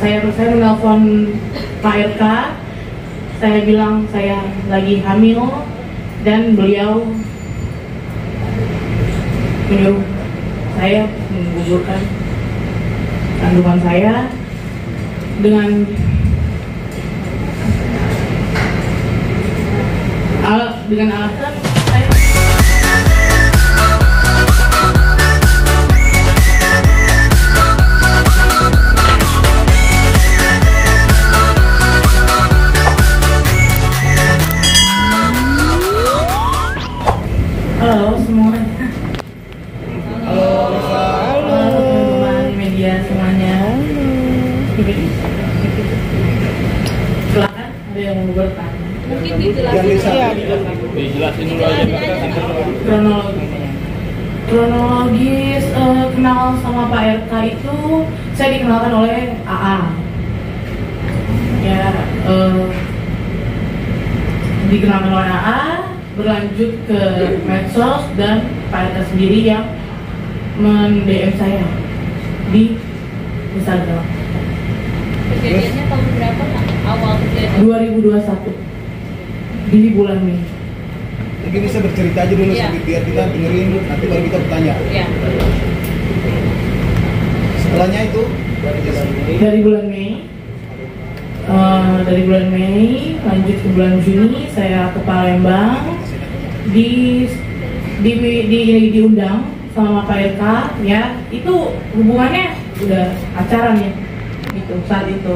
saya menelpon Pak RK, saya bilang saya lagi hamil dan beliau menyuruh saya menggugurkan kandungan saya dengan alasan saya halo semuanya. Halo teman-teman media semuanya. Silakan, ada yang mau bertanya? Mungkin dijelasin. Dijelasin dulu aja. Kronologis kenal sama Pak RK itu saya dikenalkan oleh AA. Ya, dikenalkan oleh AA, berlanjut ke medsos dan Pak RK sendiri yang men-DM saya di Instagram. Kejadiannya tahun berapa Kak? Awal kejadian? 2021 di bulan Mei. Mungkin bisa bercerita aja dulu sedikit biar kita dengerin, nanti baru kita bertanya. Iya. Setelahnya itu Dari bulan Mei, lanjut ke bulan Juni saya ke Palembang, diundang sama Pak RK, ya itu hubungannya udah pacaran ya, gitu saat itu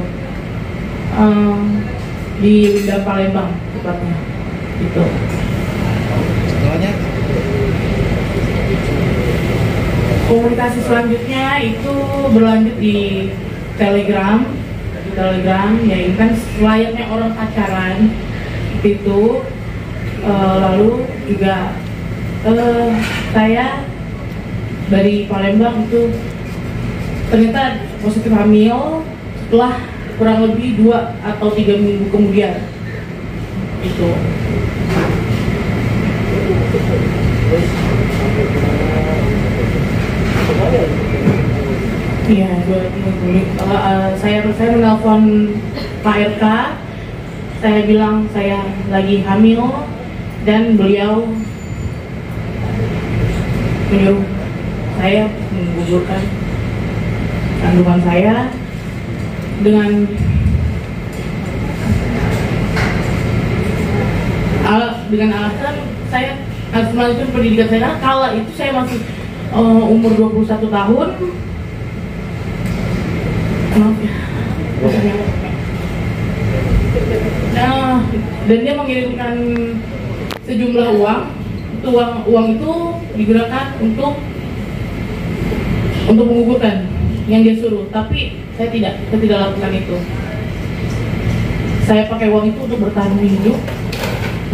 diundang Palembang tepatnya, gitu. setelahnya Komunikasi selanjutnya itu berlanjut di Telegram, ya intens layaknya orang pacaran itu. Lalu juga saya dari Palembang itu ternyata positif hamil setelah kurang lebih 2 atau 3 minggu kemudian itu. Iya, 2 minggu. Saya menelpon Pak RK, saya bilang saya lagi hamil dan beliau menyuruh saya menggugurkan kandungan saya dengan alasan saya harus melanjutkan pendidikan saya, karena kala itu saya masih umur 21 tahun. Maaf ya. Nah, dan dia mengirimkan sejumlah uang. Uang itu digunakan untuk menggugurkan yang dia suruh, tapi saya tidak lakukan itu. Saya pakai uang itu untuk bertahan hidup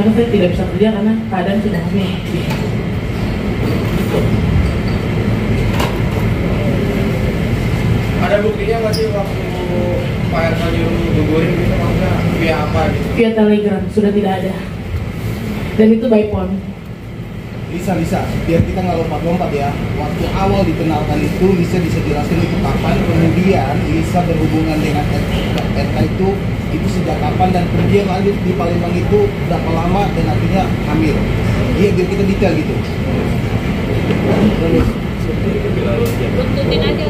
karena saya tidak bisa kerja karena keadaan sudah hamil. Ada buktinya nggak sih waktu Pak RK gugurin gitu, maksudnya via apa gitu? Via Telegram sudah tidak ada, dan itu by phone. Lisa, biar kita nggak lompat-lompat ya. Waktu awal dikenalkan itu Lisa bisa jelaskan itu kapan, kemudian Lisa berhubungan dengan RK itu sejak kapan, dan kemudian lanjut di Palembang itu berapa lama dan akhirnya hamil. Iya, biar kita detail gitu. Tuntutin aja.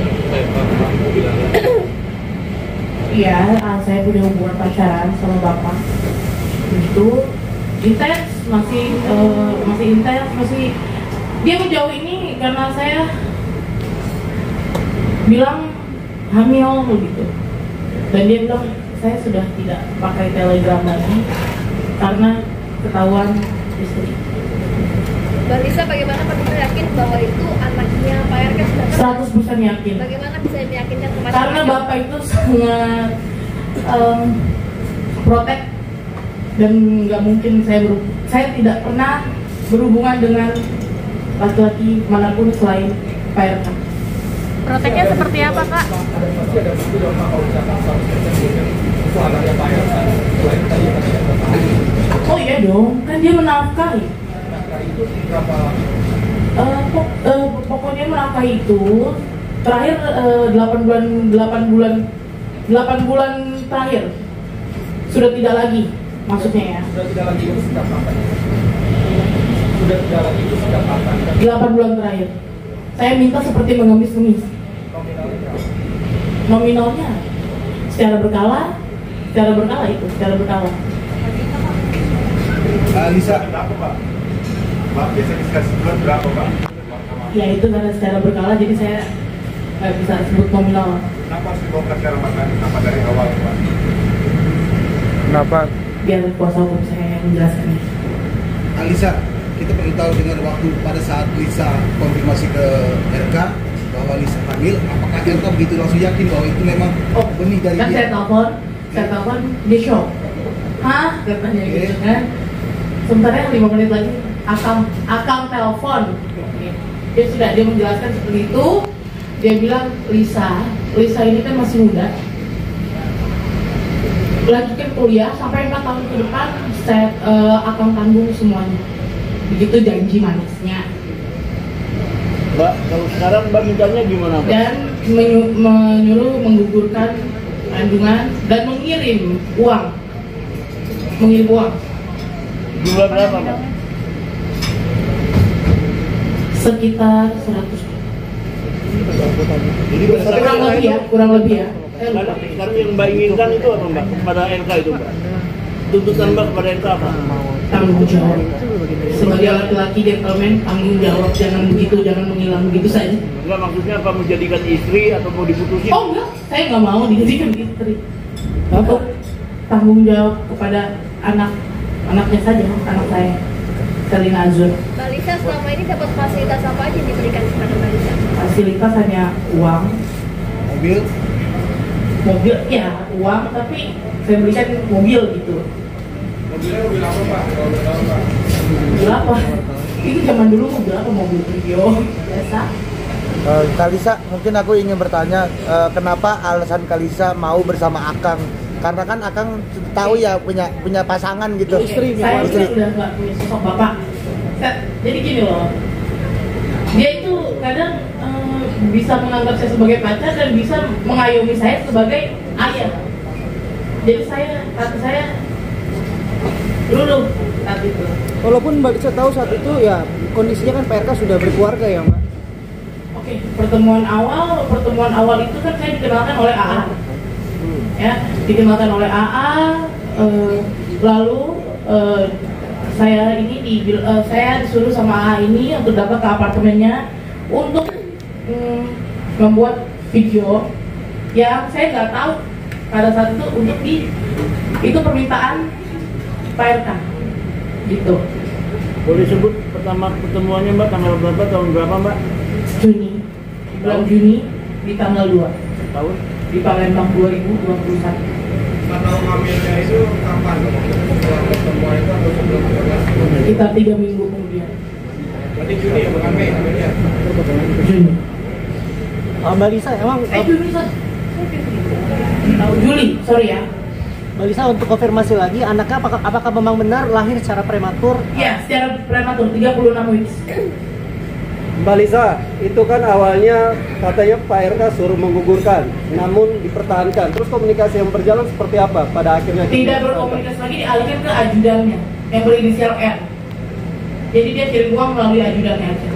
Iya, saya punya hubungan pacaran sama bapak itu intens, masih intens, dia menjauh ini karena saya bilang hamil begitu, dan dia bilang saya sudah tidak pakai Telegram lagi karena ketahuan istri. Mbak Lisa, bagaimana Pak bisa yakin bahwa itu anaknya Pak RK? 100% yakin. Bagaimana bisa meyakinkan kepada Karena bapak itu sangat protek, dan nggak mungkin saya tidak pernah berhubungan dengan laki-laki manapun selain Pak RK. Proteknya seperti apa, Kak? Oh iya dong, kan dia menafkahi. Pokoknya menafkahi itu terakhir 8 bulan 8 bulan terakhir sudah tidak lagi, maksudnya ya. Sudah tidak lagi itu sejak kapan? Sudah tidak lagi itu sejak kapan? 8 bulan terakhir. Saya minta seperti mengemis-ngemis. Nominalnya berapa? Nominalnya secara berkala itu, secara berkala. Lisa, Berapa Pak? Pak, biasa dikasih bulan berapa Pak? Ya itu karena secara berkala, jadi saya nggak bisa sebut nominal. Kenapa harus dibongkar secara matang? Kenapa dari awal Pak? Kenapa? Biar kuasa hukum saya yang menjelaskan. Lisa, kita perlu tahu dengan waktu pada saat Lisa konfirmasi ke RK bahwa Lisa hamil, apakah RK begitu langsung yakin bahwa itu memang benih dari Kan dia? saya telepon, dia shock. Hah? Katanya Oke. gitu kan. Sebenarnya 5 menit lagi akang telepon. Dia sudah dia menjelaskan seperti itu. Dia bilang Lisa ini kan masih muda. Lanjutkan kuliah sampai 4 tahun ke depan saya akan tanggung semuanya. Begitu janji manisnya. Mbak, kalau sekarang Mbak mintanya gimana Mbak? Dan menyuruh menggugurkan kandungan dan mengirim uang. Jumlah berapa Mbak? Sekitar 100. Jadi berdasarkan kurang lebih ya. Saya lupa. Sekarang yang Mbak inginkan itu apa Mbak? Kepada RK itu Mbak? Tuntutan Mbak kepada RK apa? Tanggung jawab. Sebagai laki-laki gentleman, tanggung jawab, jangan menghilang begitu saja. Enggak, maksudnya apa, menjadikan istri atau mau diputusin? Oh enggak, saya nggak mau dijadikan istri. Untuk tanggung jawab kepada anaknya saja, anak saya, Selina Azur. Mbak Lisa selama ini dapat fasilitas apa aja yang diberikan kepada Mbak Lisa? Fasilitas hanya uang, mobil, ya uang, tapi saya berikan mobil gitu. Mobilnya mobil apa Pak? Kalau boleh tahu Pak? Mobil apa? Itu zaman dulu mobil apa? Mobil Brio biasa. Kalisa, mungkin aku ingin bertanya kenapa alasan Kalisa mau bersama Akang? Karena kan Akang tahu ya punya pasangan gitu. Saya udah nggak punya sosok bapak. Jadi gini loh, dia itu kadang bisa menganggap saya sebagai pacar dan bisa mengayomi saya sebagai ayah. Jadi kata saya luluh saat itu. Walaupun Mbak Lisa tahu saat itu ya kondisinya kan PRK sudah berkeluarga ya Mbak. Oke, pertemuan awal itu kan saya dikenalkan oleh AA. Ya, dikenalkan oleh AA, lalu saya disuruh sama AA ini untuk datang ke apartemennya untuk membuat video yang saya nggak tahu pada saat itu itu permintaan PRK gitu. Boleh sebut pertama pertemuannya Mbak, tanggal berapa, tahun berapa Mbak? Bulan Juni di tanggal 2 Tahun? di Palembang 2021. Tahu hamilnya itu kapan? Setelah pertemuan itu atau sebelum pertemuan? Kita 3 minggu kemudian. Berarti Juni ya, bukan Mei hamilnya? Juni. Mbak Lisa emang Juni Juli, sorry ya. Mbak Lisa untuk konfirmasi lagi anaknya apakah memang benar lahir secara prematur? Ya, secara prematur 36 weeks. Mbak Lisa, itu kan awalnya katanya Pak RK suruh menggugurkan, namun dipertahankan. Terus komunikasi yang berjalan seperti apa pada akhirnya? Tidak berkomunikasi lagi, dialihkan ke ajudannya yang berinisial R. Jadi dia kirim uang melalui ajudannya aja.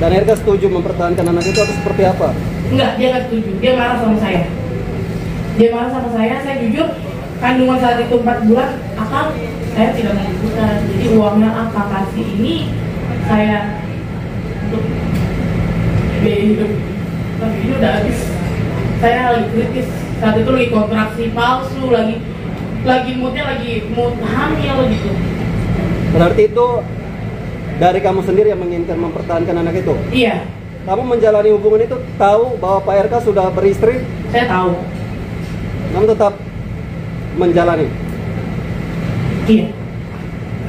Dan RK setuju mempertahankan anak itu atau seperti apa? Enggak, dia nggak setuju. Dia marah sama saya. Saya jujur, kandungan saat itu 4 bulan, akang saya tidak menggugurkan. Jadi uangnya akang kasih ini saya untuk biaya hidup, tapi ini udah habis. Saya lagi kritis saat itu, lagi kontraksi palsu, lagi moodnya lagi mood hamil gitu. Berarti itu dari kamu sendiri yang menginginkan mempertahankan anak itu? Iya, Kamu menjalani hubungan itu tahu bahwa Pak RK sudah beristri, saya tahu. namun tetap menjalani? Iya.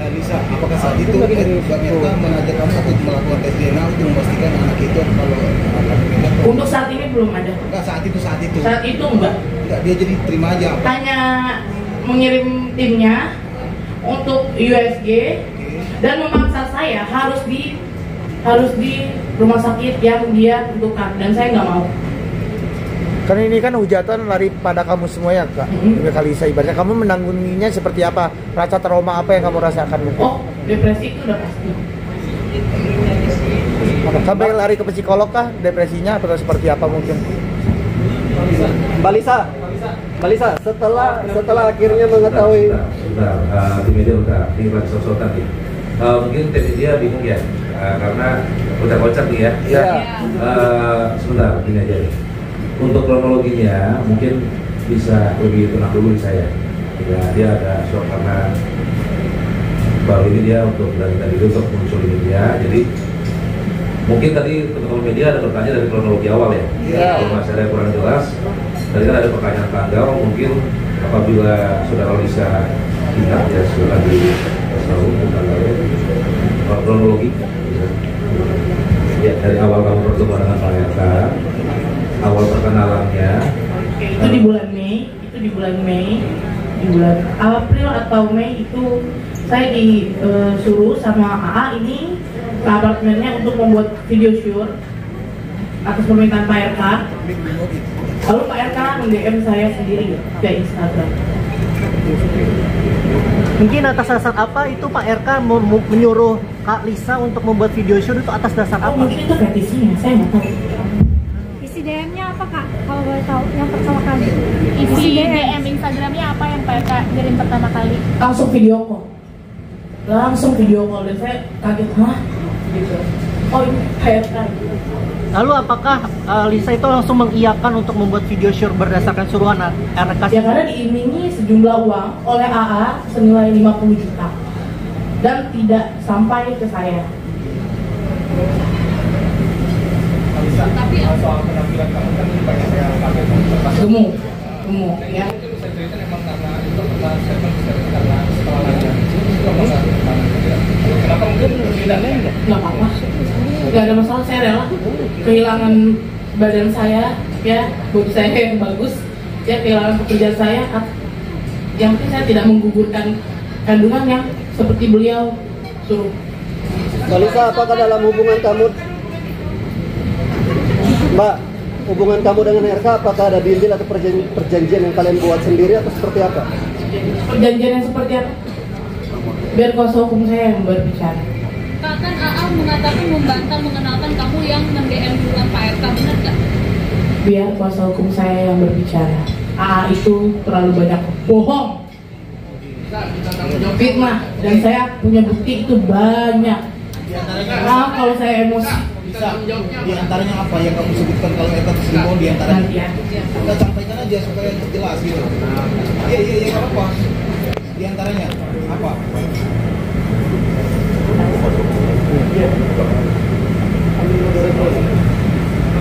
Lisa, apakah saat itu Bang RK mengajak kamu untuk melakukan tes DNA untuk memastikan anak itu kalau akan benar? Untuk saat ini belum ada. Enggak, saat itu. Saat itu enggak. Enggak, dia jadi terima aja. Hanya mengirim timnya untuk USG dan memaksa saya harus di rumah sakit yang dia tentukan, dan saya nggak mau. Kan ini kan hujatan lari pada kamu semua ya Kak. Kalisa, ibaratnya kamu menanggunginya seperti apa? Rasa trauma apa yang kamu rasakan mungkin? Oh, depresi itu udah pasti. Sampai lari ke psikolog kah depresinya atau seperti apa mungkin? Mbak Lisa, setelah akhirnya mengetahui di media udah tinggal sosokan nih. Mungkin tim media bingung ya, karena udah kocak nih ya. Iya. Sebentar, gini aja nih. Untuk kronologinya mungkin bisa lebih tenang dulu saya. Ya, dia ada shock karena baru ini dia untuk dari untuk muncul di media. Jadi mungkin tadi teman-teman media ada bertanya dari kronologi awal ya. Kalau masih ada yang kurang jelas, tadi kan ada pertanyaan tanggal. Mungkin apabila saudara Lisa ingat ya sudah di tahu tanggalnya kronologi. Ya, dari awal kamu bertemu dengan Pak RK, awal perkenalannya itu di bulan Mei, di bulan April atau Mei itu saya disuruh sama AA ini ke apartemennya untuk membuat video shoot atas permintaan Pak RK. Lalu Pak RK meng-DM saya sendiri ke Instagram. Mungkin atas dasar apa itu Pak RK menyuruh Kak Lisa untuk membuat video shoot, itu atas dasar Oh, apa? mungkin itu fetishnya, saya nggak tahu. Isi DM-nya apa Kak? Kalau boleh tahu yang pertama kali. Isi DM Instagramnya apa yang Pak RK kirim pertama kali? Langsung video call dan saya kaget, hah? Gitu. Oh, ini Pak RK. Lalu apakah Lisa itu langsung mengiyakan untuk membuat video shoot berdasarkan suruhan RK? Ya karena diimingi sejumlah uang oleh AA senilai 50 juta dan tidak sampai ke saya. Tapi soal penampilan kamu kan banyak yang pakai Gemuk ya. Itu bisa cerita memang karena itu pernah statement karena setelah latihan kamu saat kenapa mungkin berbeda? Nggak apa-apa, nggak ada masalah, saya rela kehilangan badan saya ya, body saya yang bagus ya, kehilangan pekerjaan saya, yang penting saya tidak menggugurkan kandungan yang seperti beliau suruh. Mbak Lisa, apakah dalam hubungan kamu, Mbak, hubungan kamu dengan RK, apakah ada deal atau perjanjian yang kalian buat sendiri atau seperti apa? Perjanjian yang seperti apa? Biar kuasa hukum saya yang berbicara. Kak, kan AA mengatakan membantah mengenalkan kamu yang meng-DM duluan Pak RK, benar nggak? Biar kuasa hukum saya yang berbicara. AA itu terlalu banyak bohong, fitnah, dan saya punya bukti itu banyak. Maaf kalau saya emosi. Bisa di antaranya apa yang kamu sebutkan kalau eta tersinggung di antaranya? Nanti ya. Kita sampaikan aja supaya jelas gitu. Iya apa? Di antaranya apa?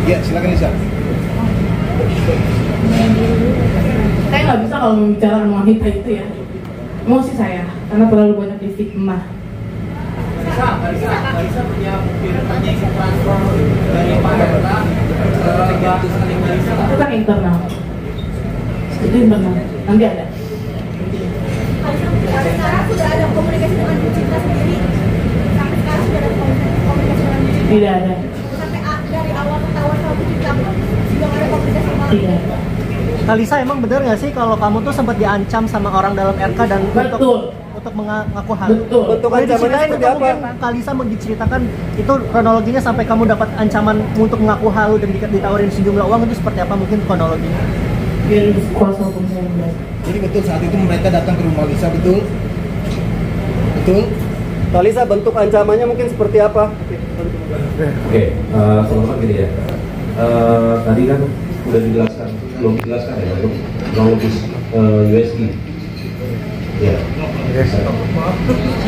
Ya, silakan Lisa. Saya nggak bisa kalau membicarakan wanita itu ya. Emosi saya karena terlalu banyak distigma. Lisa punya mungkin transfer dari Pak RK Itu kan internal. Itu internal. Nanti ada. Sampai sekarang sudah ada komunikasi dengan Bu Cinta sendiri. Sampai sekarang sudah ada komunikasi dengan Bu Cinta. Tidak ada. Sampai dari awal ketahuan sama Bu Cinta pun juga nggak ada komunikasi sama. Tidak. Kak Lisa, emang benar nggak sih kalau kamu tuh sempat diancam sama orang dalam RK dan Betul. untuk mengaku hal? Betul. Bentuk Boleh ancamannya diceritain seperti itu apa? mungkin Kak Lisa mau diceritakan itu kronologinya sampai kamu dapat ancaman untuk mengaku halu dan ditawarin sejumlah uang, itu seperti apa mungkin kronologinya? Biar kuasa hukum saya yang berbicara. Jadi betul saat itu mereka datang ke rumah Lisa, betul? Betul? Mbak Lisa, bentuk ancamannya mungkin seperti apa? Oke, teman-teman gini ya. Tadi kan udah dijelaskan, belum dijelaskan ya untuk kronologis USG. Ya.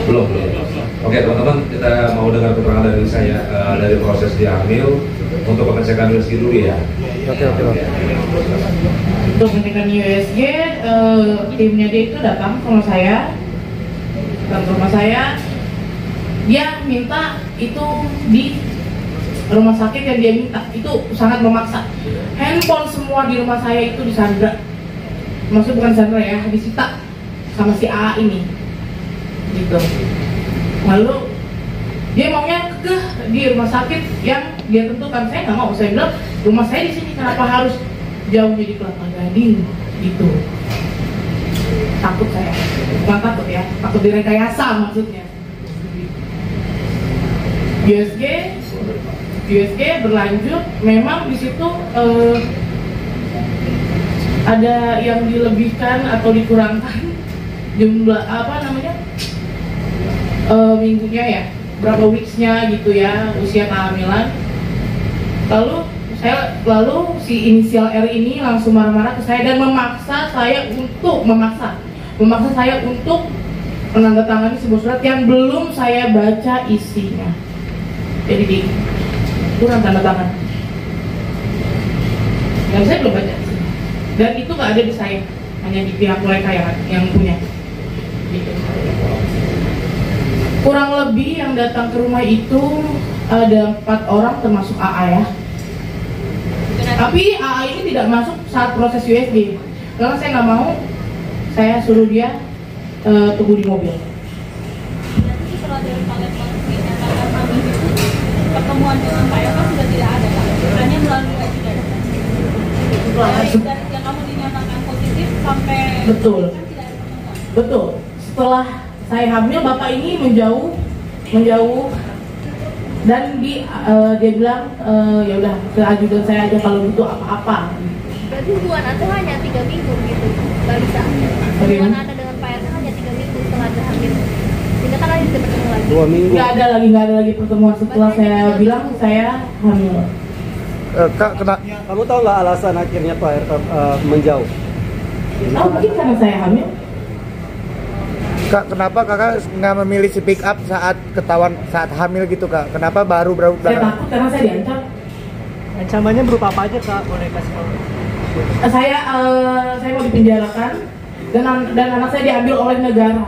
Belum. Oke, teman-teman, kita mau dengar keterangan dari saya dari proses diambil untuk pengecekan USG dulu ya. Oke. Untuk pengecekan USG, timnya dia itu datang ke rumah saya, dia minta itu di rumah sakit yang dia minta, itu sangat memaksa. Handphone semua di rumah saya itu disandra, maksudnya bukan sandra ya, disita sama si AA ini gitu. Lalu dia maunya di rumah sakit yang dia tentukan. Saya nggak mau, saya bilang rumah saya di sini, kenapa harus jauhnya di Kelapa Gading gitu. Takut saya, bukan takut ya, takut direkayasa maksudnya. USG berlanjut, memang di situ ada yang dilebihkan atau dikurangkan jumlah minggunya ya, berapa weeksnya gitu ya, usia kehamilan. Lalu si inisial R ini langsung marah-marah ke saya dan memaksa saya untuk menandatangani sebuah surat yang belum saya baca isinya. Jadi kurang tanda tangan. Yang saya belum baca. Dan itu nggak ada di saya, hanya di pihak mereka yang punya. Gitu. Kurang lebih yang datang ke rumah itu ada 4 orang termasuk AA ya. Tapi AA ini tidak masuk saat proses USG. Karena saya nggak mau, saya suruh dia tunggu di mobil. Jadi setelah dari paket dinyatakan hamil itu, pertemuan dengan Pak Eka sudah tidak ada, Pak. Hanya melalui ajudan. Dari yang kamu dinyatakan positif sampai betul. Kan tidak ada pertemuan. Betul. Setelah saya hamil, bapak ini menjauh dan dia bilang ya udah ke ajudan saya aja kalau butuh apa-apa. Berarti hubungan Anda hanya 3 minggu gitu, Mbak Lisa. Hubungan Anda dengan Pak RK hanya 3 minggu setelah Anda hamil. Sehingga kan Anda tidak bertemu lagi. 2 minggu. Nggak ada lagi pertemuan setelah saya bilang saya hamil. Kak, Kamu tahu nggak alasan akhirnya Pak RK menjauh? Mungkin karena saya hamil. Kak, kenapa kakak nggak memilih si pick up saat ketahuan saat hamil gitu kak? Kenapa baru Saya takut karena saya diancam. Ancamannya berupa apa aja kak? Boleh kasih tahu? Saya mau dipenjarakan dan anak saya diambil oleh negara.